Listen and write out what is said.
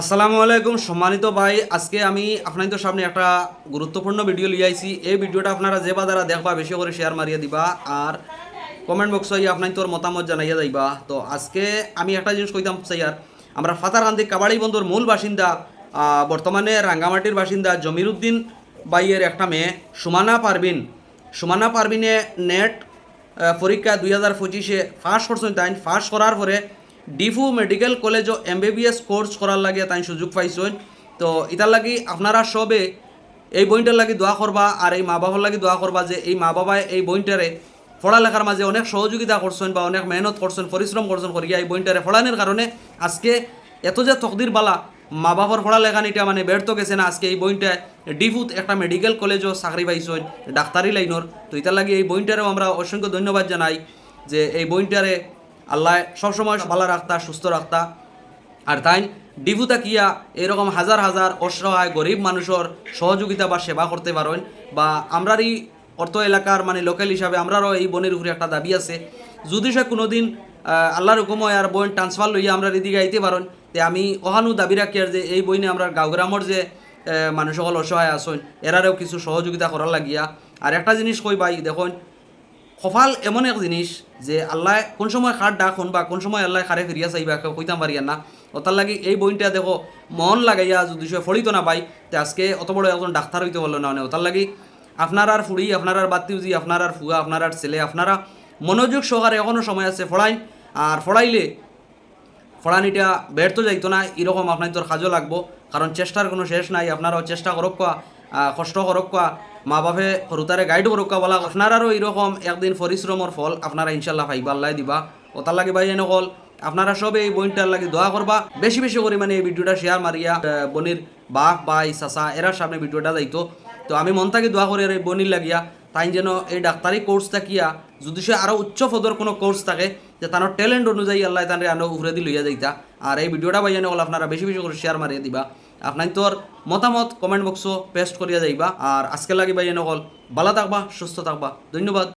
আসসালামু আলাইকুম সম্মানিত ভাই, আজকে আমি আপনাদের সামনে একটা গুরুত্বপূর্ণ ভিডিও লিয়ে আইছি। এই ভিডিওটা আপনারা যে বা যারা দেখবা বেশি করে শেয়ার মারিয়ে দিবা আর কমেন্ট বক্সে আপনার মতামত জানাইয়া যাইবা। তো আজকে আমি একটা জিনিস কইতাম চাইয়ার, আমরা ফাতারকান্দি কাবাড়ি বন্দর মূল বাসিন্দা, বর্তমানে রাঙ্গামাটির বাসিন্দা জমিরুদ্দিন বাইয়ের একটা মেয়ে সুমানা পারবিনে নেট পরীক্ষা 2025 ফার্স্ট করছেন। তাই ফার্স্ট করার পরে ডিফু মেডিকেল কলেজও এমবিবিএস কোর্স করার লাগে তাই সুযোগ পাইছেন। তো এটার লাগি আপনারা সবে এই বইটার লাগি দোয়া করবা আর এই মা বাবার লাগি দোয়া করবা যে এই মা বাবায় এই বইটারে পড়ালেখার মাঝে অনেক সহযোগিতা করছেন বা অনেক মেহনত করছেন, পরিশ্রম করছেন করিয়া এই বইটারে পড়ানোর কারণে আজকে এত যে তকদির বালা মা বাবার পড়ালেখানিটা মানে ব্যর্থ গেছে না। আজকে এই বইটা ডিফুত একটা মেডিকেল কলেজও চাকরি পাইছেন ডাক্তারি লাইনের। তো এটার লাগে এই বইটারেও আমরা অসংখ্য ধন্যবাদ জানাই যে এই বইটারে আল্লাহ সবসময় ভালো রাখতা, সুস্থ রাখতা। আর তাই ডিভুতা কিয়া এরকম হাজার হাজার অসহায় গরিব মানুষের সহযোগিতা বা সেবা করতে পারেন। বা আমরারই অর্থ এলাকার মানে লোকাল হিসাবে আমরারও এই বনের উপরে একটা দাবি আছে, যদি সে কোনো দিন আল্লাহর হুকুম হয় আর বইন ট্রান্সফার লইয়া আমরা এদিকে আইতে পারেন, তে আমি অহানু দাবি রাখি আর যে এই বইনে আমরা গাঁওগ্রামর যে মানুষ সকল অসহায় আসেন এরারেও কিছু সহযোগিতা করার লাগিয়া। আর একটা জিনিস কই ভাই, দেখুন কপাল এমন এক জিনিস যে আল্লাহ কোন সময় খাট ডাকুন বা কোন সময় আল্লাহ খারে ফিরিয়া চাইবা কেউ কইতাম পারিয়া না। ওতার লাগি এই বইটা দেখো মন লাগাইয়া যদি সে ফলিত না পাই তে আজকে অত বড় একজন ডাক্তার হইতে বললো না। ওতার লাগি আপনার আর ফুড়ি, আপনার আর বাতিউজি, আপনার আর ফুয়া, আপনার আর ছেলে, আপনারা মনোযোগ সহকারে এখনও সময় আছে ফড়াইন। আর ফড়াইলে ফড়ানিটা ব্যর্থ যাইতো না এরকম আপনার তোর কাজও লাগবো, কারণ চেষ্টার কোনো শেষ নাই। আপনারাও চেষ্টা করক, কষ্ট করক, মা বাপে সরুতারে গাইড করক বলা আপনারারও এরকম একদিন পরিশ্রমের ফল আপনারা ইনশাল্লাহ পাইবা, আল্লাহ দিবা। ওতার লাগে ভাই নকল আপনারা সব এই বইটার লাগে দোয়া করবা, বেশি বেশি করে মানে এই ভিডিওটা শেয়ার মারিয়া বনির বাপ ভাই চাচা এরার সামনে ভিডিওটা যাইতো। তো আমি মন থেকে দোয়া করি আর এই বনির লাগিয়া তাই যেন এই ডাক্তারি কোর্স থাকিয়া যদি সে আরও উচ্চ পদর কোনো কোর্স থাকে যে তার ট্যালেন্ট অনুযায়ী আল্লাহ তাদের আরও উপরে দিয়ে লইয়া যাইতা। আর এই ভিডিওটা বাইয়ানে হল আপনারা বেশি বেশি করে শেয়ার মারিয়ে দিবা, আপনার তোর মতামত কমেন্ট বক্সও পেস্ট করিয়া যাইবা। আর আজকে লাগে বাইয়ানে হল ভালো থাকবা, সুস্থ থাকবা, ধন্যবাদ।